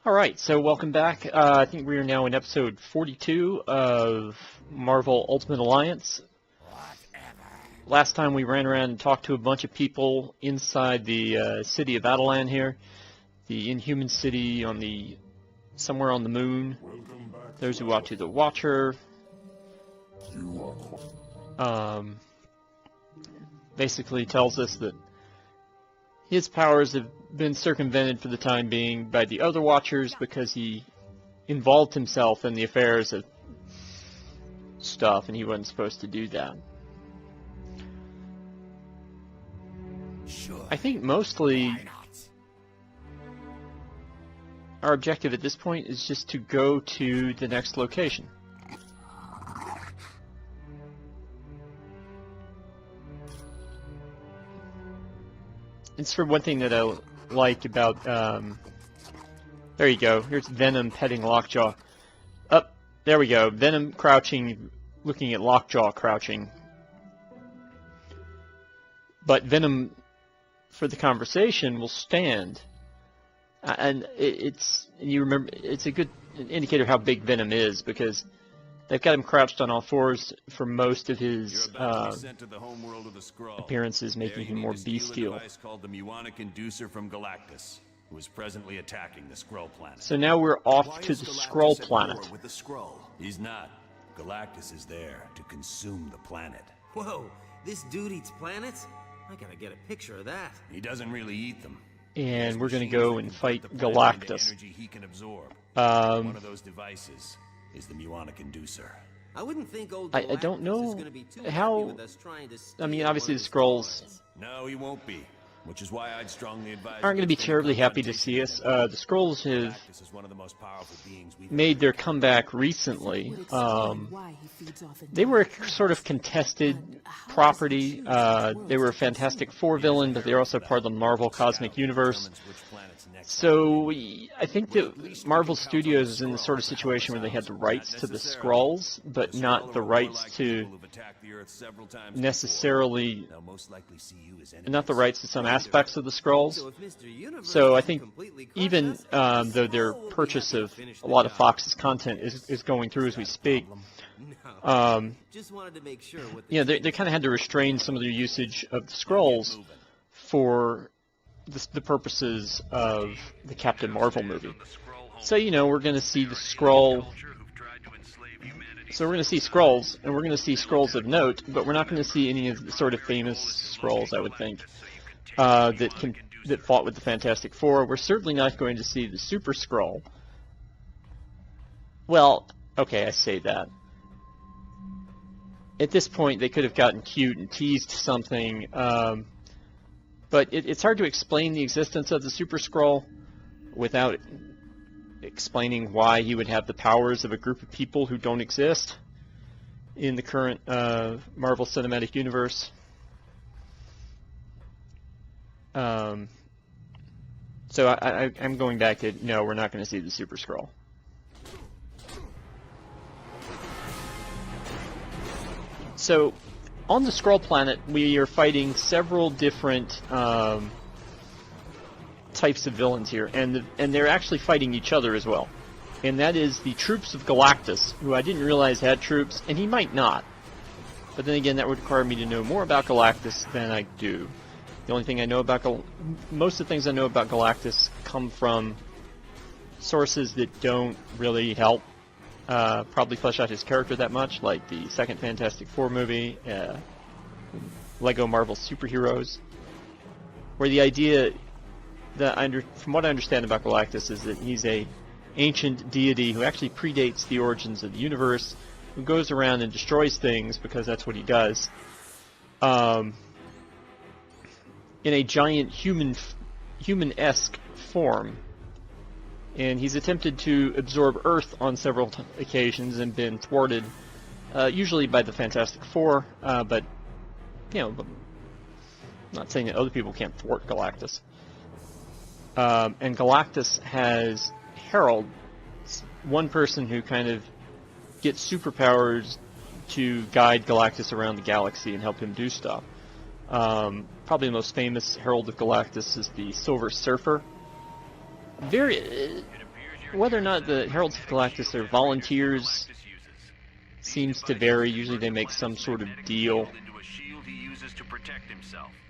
Alright, so welcome back. I think we are now in episode 42 of Marvel Ultimate Alliance. Last time we ran around and talked to a bunch of people inside the city of Atalan here. The Inhuman city on somewhere on the moon. There's Uatu the Watcher. Basically tells us that his powers have been circumvented for the time being by the other Watchers because he involved himself in the affairs of stuff, and he wasn't supposed to do that. Sure. I think mostly our objective at this point is just to go to the next location. It's for one thing that I like about, there you go, here's Venom petting Lockjaw. Up, there we go, Venom crouching, looking at Lockjaw crouching. But Venom, for the conversation, will stand. And you remember, it's a good indicator of how big Venom is, because they've got him crouched on all fours for most of his appearances, making him more bestial. Called the Muonic Inducer from Galactus, who is presently attacking the Skrull planet. So now we're off to the Skrull planet. With the Skrull? He's not. Galactus is there to consume the planet. Whoa, this dude eats planets? I gotta get a picture of that. He doesn't really eat them. And we're going to go and fight Galactus. Energy he can absorb. One of those devices is the Muonic Inducer. I wouldn't think old I Galactus don't know is gonna be too how. happy with us trying to I mean, steal obviously one the of his Skrulls toys. No, he won't be. Which is why I'd strongly advise. aren't going to be terribly happy to see us. The Skrulls have Galactus is one of the most powerful beings we've made their comeback recently. They were a sort of contested property. They were a Fantastic Four villain, but they're also part of the Marvel Cosmic Universe. So I think that Marvel Studios is in the sort of situation where they had the rights to the Skrulls, but not the rights to necessarily, not the rights to some aspects of the Skrulls. So I think even though their purchase of a lot of Fox's content is going through as we speak, you know, they kind of had to restrain some of their usage of the Skrulls for the purposes of the Captain Marvel movie. So, you know, we're going to see the Skrull. So we're going to see Skrulls, and we're going to see Skrulls of note, but we're not going to see any of the sort of famous Skrulls, I would think, that fought with the Fantastic Four. We're certainly not going to see the Super Skrull. Well, okay, I say that. At this point, they could have gotten cute and teased something, but it's hard to explain the existence of the Super Skrull without explaining why he would have the powers of a group of people who don't exist in the current Marvel Cinematic Universe. So I'm going back to, no, we're not going to see the Super Skrull. So, on the Skrull planet, we are fighting several different types of villains here, and they're actually fighting each other as well. And that is the troops of Galactus, who I didn't realize had troops, and he might not. But then again, that would require me to know more about Galactus than I do. The only thing I know about most of the things I know about Galactus come from sources that don't really help probably flesh out his character that much, like the second Fantastic Four movie, Lego Marvel Superheroes, where the idea that from what I understand about Galactus is that he's a ancient deity who actually predates the origins of the universe, who goes around and destroys things because that's what he does, in a giant human-esque form. And he's attempted to absorb Earth on several occasions and been thwarted, usually by the Fantastic Four, but, you know, I'm not saying that other people can't thwart Galactus. And Galactus has Herald, one person who kind of gets superpowers to guide Galactus around the galaxy and help him do stuff. Probably the most famous Herald of Galactus is the Silver Surfer. whether or not the Heralds of Galactus are volunteers seems to vary. Usually they make some sort of deal.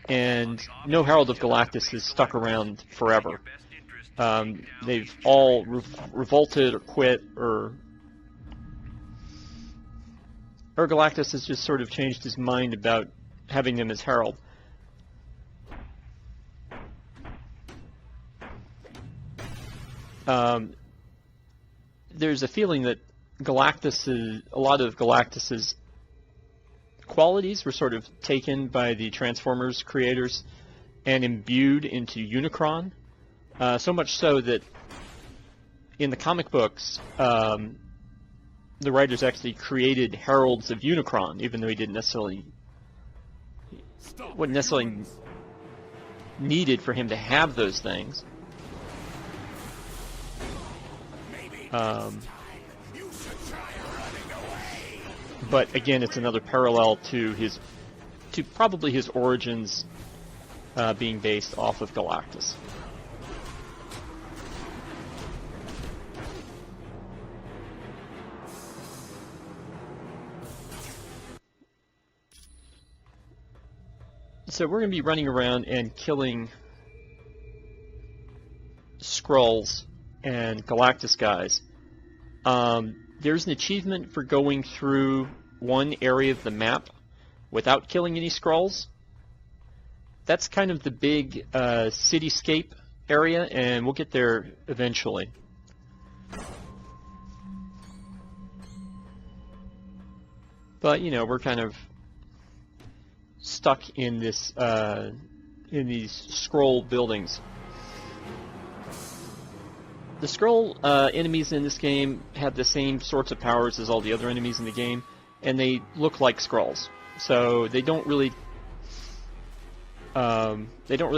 And no Herald of Galactus has stuck around forever. They've all revolted or quit, or Galactus has just sort of changed his mind about having them as Herald. There's a feeling that a lot of Galactus's qualities were sort of taken by the Transformers creators and imbued into Unicron. So much so that in the comic books, the writers actually created Heralds of Unicron, even though he wasn't necessarily needed for him to have those things. But again, it's another parallel to probably his origins being based off of Galactus. So we're going to be running around and killing Skrulls and Galactus guys. There's an achievement for going through one area of the map without killing any Skrulls. That's kind of the big cityscape area, and we'll get there eventually. But you know, we're kind of stuck in this in these Skrull buildings. The Skrull enemies in this game have the same sorts of powers as all the other enemies in the game, and they look like Skrulls. So they don't really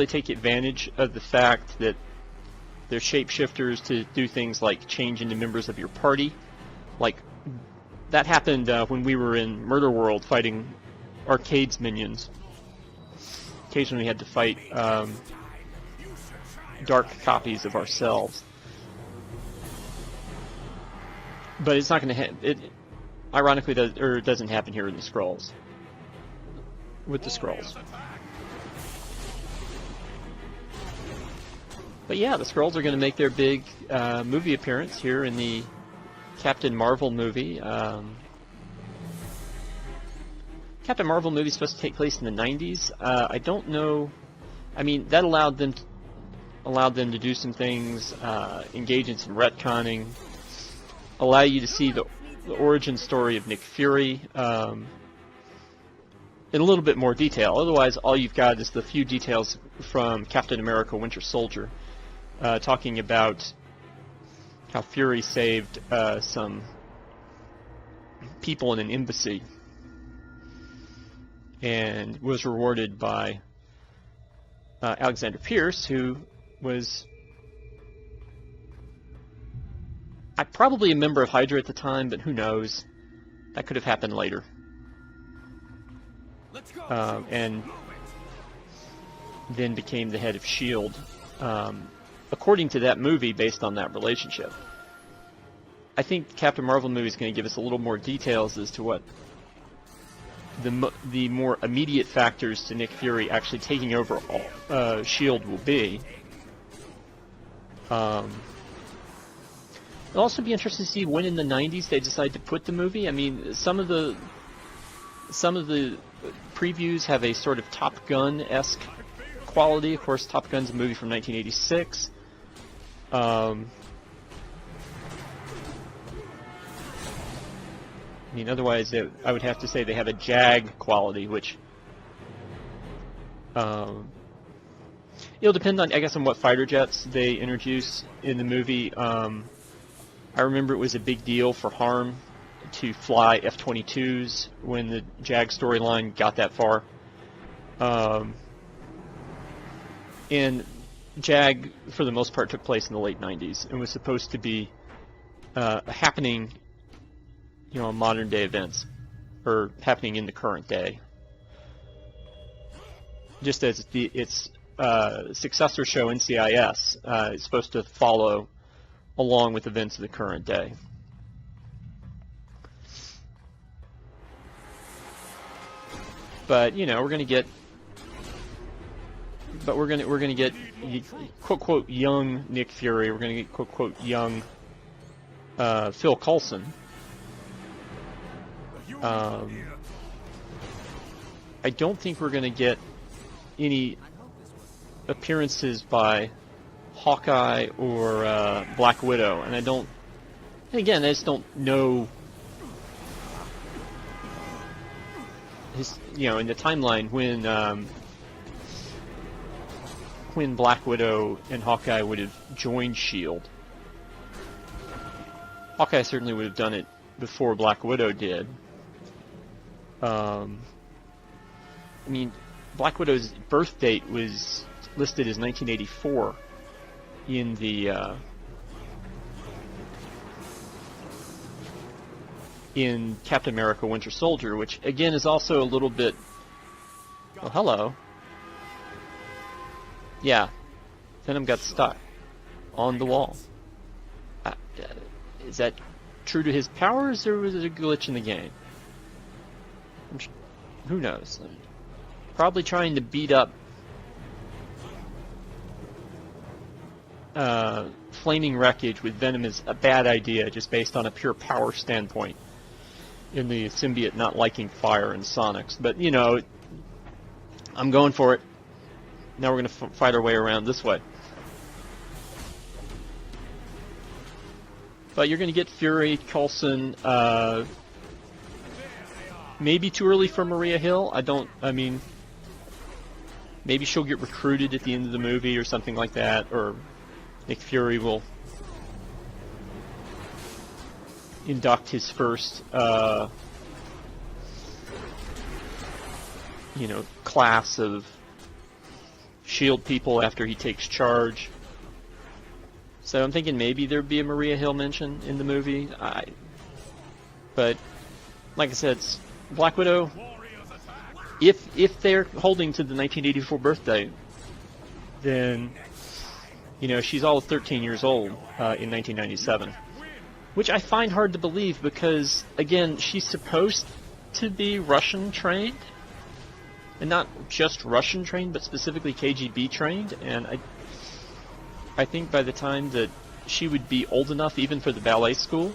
take advantage of the fact that they're shapeshifters to do things like change into members of your party. Like that happened when we were in Murder World fighting Arcade's minions. Occasionally we had to fight dark copies of ourselves. But it's not going to ironically it doesn't happen here in the Skrulls. With the Skrulls. But yeah, the Skrulls are going to make their big movie appearance here in the Captain Marvel movie. Captain Marvel movie is supposed to take place in the 90s. I don't know. I mean, that allowed them to do some things, engage in some retconning, allow you to see the origin story of Nick Fury in a little bit more detail. Otherwise, all you've got is the few details from Captain America: Winter Soldier, talking about how Fury saved some people in an embassy and was rewarded by Alexander Pierce, who was probably a member of Hydra at the time, but who knows? That could have happened later. And then became the head of S.H.I.E.L.D. According to that movie, based on that relationship. I think Captain Marvel movie is going to give us a little more details as to what the more immediate factors to Nick Fury actually taking over S.H.I.E.L.D. will be. It'll also be interesting to see when in the 90s they decide to put the movie. I mean, some of the previews have a sort of Top Gun-esque quality. Of course, Top Gun's a movie from 1986. I mean, otherwise, I would have to say they have a JAG quality, which it'll depend on, I guess, on what fighter jets they introduce in the movie. I remember it was a big deal for Harm to fly F-22s when the JAG storyline got that far. And JAG, for the most part, took place in the late 90s and was supposed to be happening, you know, modern day events, or happening in the current day. Just as its successor show, NCIS, is supposed to follow along with events of the current day. But you know, we're going to get quote quote young Nick Fury. We're going to get quote quote young Phil Coulson. I don't think we're going to get any appearances by Hawkeye or Black Widow, and and again, I just don't know in the timeline when Black Widow and Hawkeye would have joined S.H.I.E.L.D. Hawkeye certainly would have done it before Black Widow did. I mean, Black Widow's birth date was listed as 1984 in the in Captain America: Winter Soldier, which again is also a little bit. Oh, hello. Yeah, Venom got stuck on the wall. Is that true to his powers, or was it a glitch in the game? Who knows? Probably trying to beat up flaming wreckage with Venom is a bad idea, just based on a pure power standpoint. In the symbiote not liking fire and sonics, but you know, I'm going for it. Now we're going to fight our way around this way. But you're going to get Fury, Coulson, maybe too early for Maria Hill. I mean, maybe she'll get recruited at the end of the movie or something like that, or Nick Fury will induct his first, class of S.H.I.E.L.D. people after he takes charge. So I'm thinking maybe there'd be a Maria Hill mention in the movie. But like I said, Black Widow, if they're holding to the 1984 birthday, then she's all of 13 years old in 1997, which I find hard to believe because again, she's supposed to be Russian trained, and not just Russian trained, but specifically KGB trained, and I think by the time that she would be old enough even for the ballet school,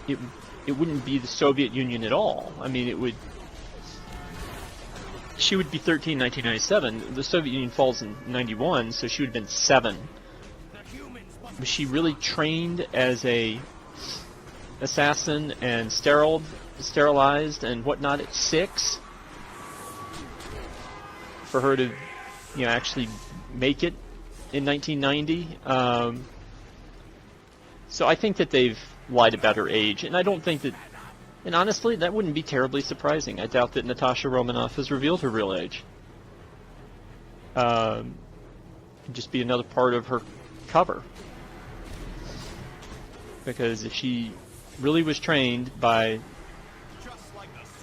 it wouldn't be the Soviet Union at all. I mean, she would be 13 in 1997. The Soviet Union falls in 91, so she would have been 7. Was she really trained as a assassin and sterilized and whatnot at 6? For her to actually make it in 1990. So I think that they've lied about her age, and I don't think that, and honestly, that wouldn't be terribly surprising. I doubt that Natasha Romanoff has revealed her real age. It'd just be another part of her cover. Because if she really was trained by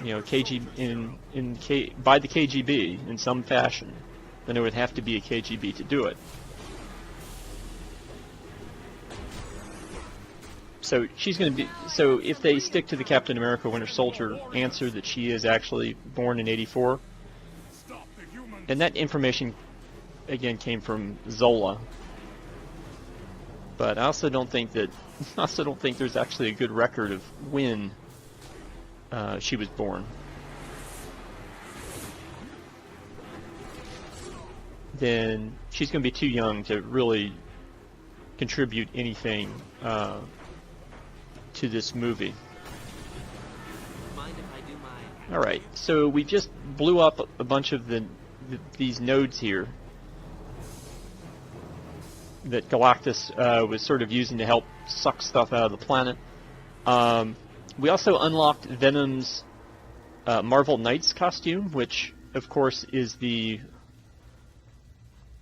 by the KGB in some fashion, then it would have to be a KGB to do it. So she's going to be. So if they stick to the Captain America: Winter Soldier answer that she is actually born in '84, and that information again came from Zola. But I also don't think there's actually a good record of when she was born. Then she's going to be too young to really contribute anything to this movie. Alright, so we just blew up a bunch of these nodes here that Galactus was sort of using to help suck stuff out of the planet. We also unlocked Venom's Marvel Knights costume, which of course is the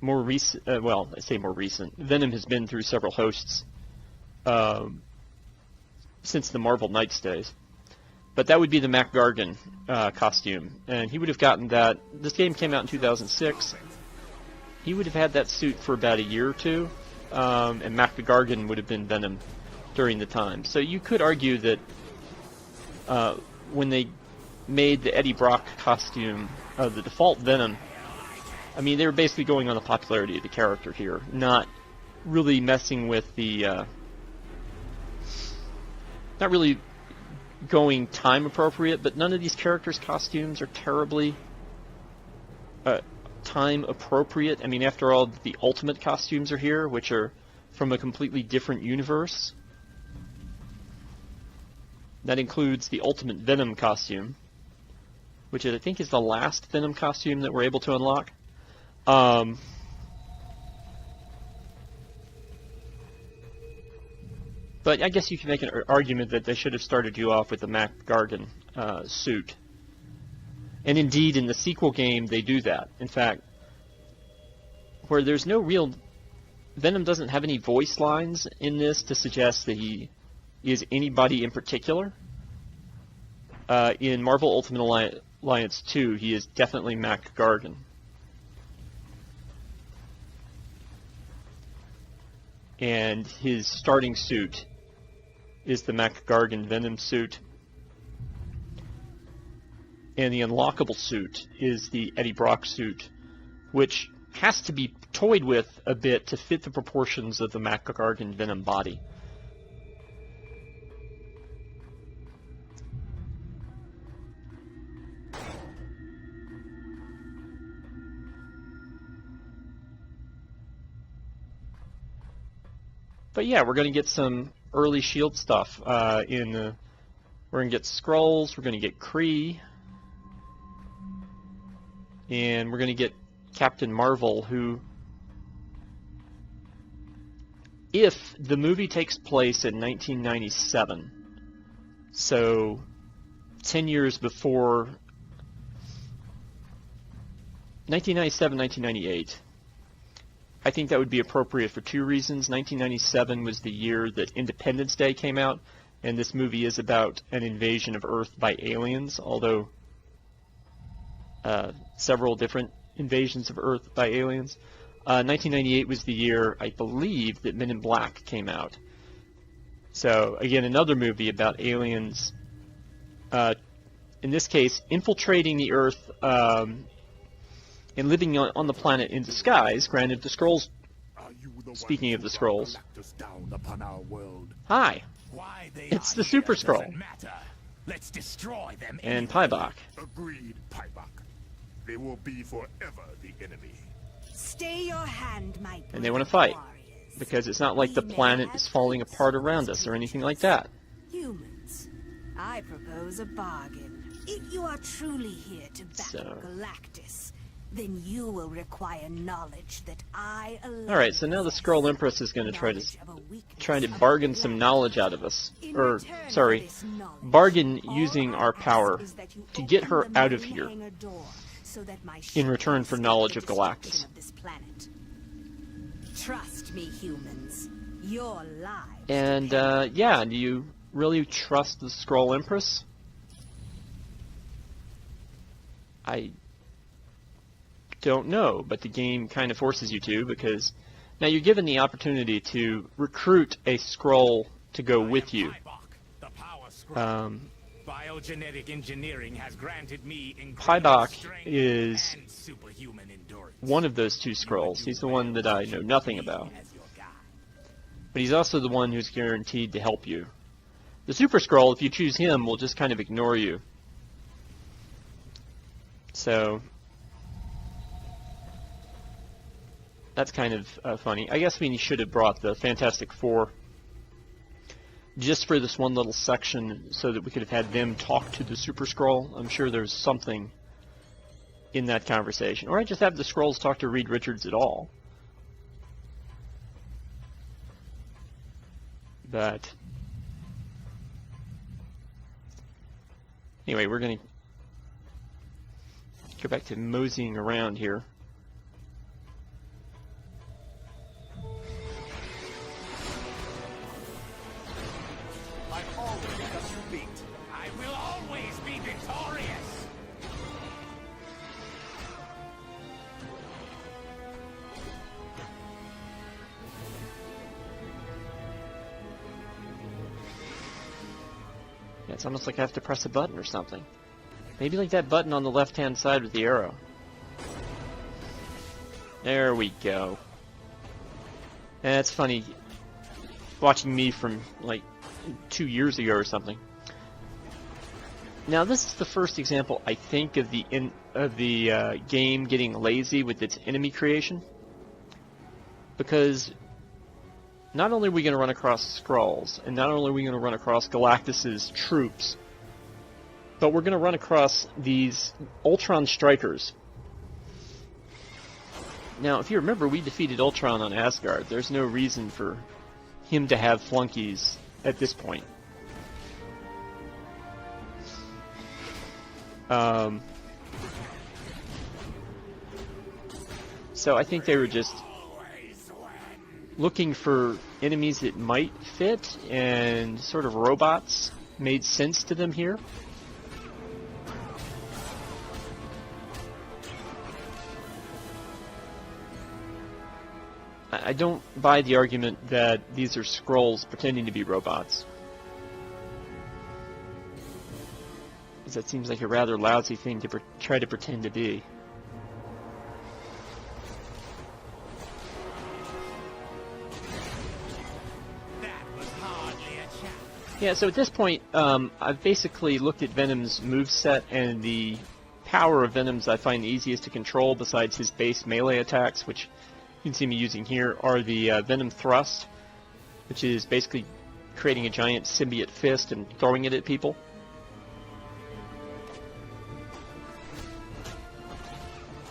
more recent, well, I say more recent. Venom has been through several hosts since the Marvel Knights days. But that would be the Mac Gargan costume, and he would have gotten that. This game came out in 2006. He would have had that suit for about a year or two, and Mac the Gargan would have been Venom during the time. So you could argue that when they made the Eddie Brock costume the default Venom, I mean, they were basically going on the popularity of the character here, not really messing with the, not really going time appropriate, but none of these characters' costumes are terribly time appropriate. I mean, after all, the Ultimate costumes are here, which are from a completely different universe. That includes the Ultimate Venom costume, which I think is the last Venom costume that we're able to unlock. But I guess you can make an argument that they should have started you off with the Mac Gargan suit. And indeed, in the sequel game, they do that. In fact, where there's no real... Venom doesn't have any voice lines in this to suggest that he is anybody in particular. In Marvel Ultimate Alliance 2, he is definitely Mac Gargan. And his starting suit is the Mac Gargan Venom suit. And the unlockable suit is the Eddie Brock suit, which has to be toyed with a bit to fit the proportions of the Mac Gargan Venom body. But yeah, we're going to get some early S.H.I.E.L.D. stuff. We're going to get Skrulls, we're going to get Kree, and we're going to get Captain Marvel, who, if the movie takes place in 1997, so 10 years before 1997, 1998, I think that would be appropriate for two reasons. 1997 was the year that Independence Day came out, and this movie is about an invasion of Earth by aliens, although several different invasions of Earth by aliens. 1998 was the year, I believe, that Men in Black came out. So, again, another movie about aliens, in this case, infiltrating the Earth, and living on the planet in disguise. Granted, the Skrulls, speaking of the Skrulls, hi, it's the Super Skrull, Let's destroy them and Pybok. Agreed, Pybok. They will be forever the enemy. Stay your hand, my And they want to fight, because it's not like the planet is falling apart around us or anything like that. Humans, I propose a bargain. If you are truly here to battle Galactus, then you will require knowledge that I alone. Alright, so now the Skrull Empress is going to try to bargain some knowledge out of us. Or, sorry, bargain using our power to get her out of here in return for knowledge of Galactus. Trust me, humans. Your lives. And, yeah, do you really trust the Skrull Empress? I don't know, but the game kind of forces you to, because now you're given the opportunity to recruit a Skrull to go with you. Biogenetic engineering has granted me Pybok is one of those two Skrulls. He's the one that I know nothing about. But he's also the one who's guaranteed to help you. The Super Skrull, if you choose him, will just kind of ignore you. So that's kind of funny. I guess we should have brought the Fantastic Four just for this one little section so that we could have had them talk to the Super Skrull. I'm sure there's something in that conversation. Or I just have the Skrulls talk to Reed Richards at all. But anyway, we're going to go back to moseying around here. I've always got you beat. I will always be victorious. Yeah, it's almost like I have to press a button or something. Maybe like that button on the left-hand side with the arrow. There we go. And it's funny, watching me from like 2 years ago or something. Now this is the first example, I think, of the game getting lazy with its enemy creation. Because not only are we going to run across Skrulls, and not only are we going to run across Galactus's troops, but we're going to run across these Ultron Strikers. Now, if you remember, we defeated Ultron on Asgard. There's no reason for him to have flunkies at this point. So I think they were just looking for enemies that might fit, and sort of robots made sense to them here. I don't buy the argument that these are Skrulls pretending to be robots. Because that seems like a rather lousy thing to try to pretend to be. Yeah, so at this point, I've basically looked at Venom's moveset, and the power of Venom's I find easiest to control, besides his base melee attacks, which you can see me using here, are the Venom Thrust, which is basically creating a giant symbiote fist and throwing it at people.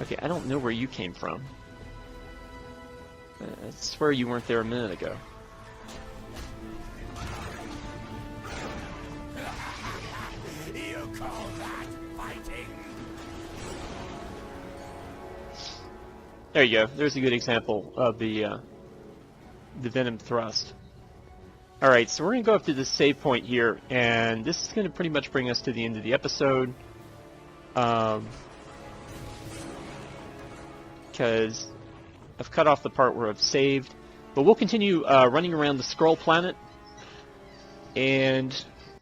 Okay, I don't know where you came from. I swear you weren't there a minute ago. You call that fighting? There you go. There's a good example of the Venom Thrust. Alright, so we're going to go up to this save point here, and this is going to pretty much bring us to the end of the episode. Because I've cut off the part where I've saved. But we'll continue running around the Skrull planet, and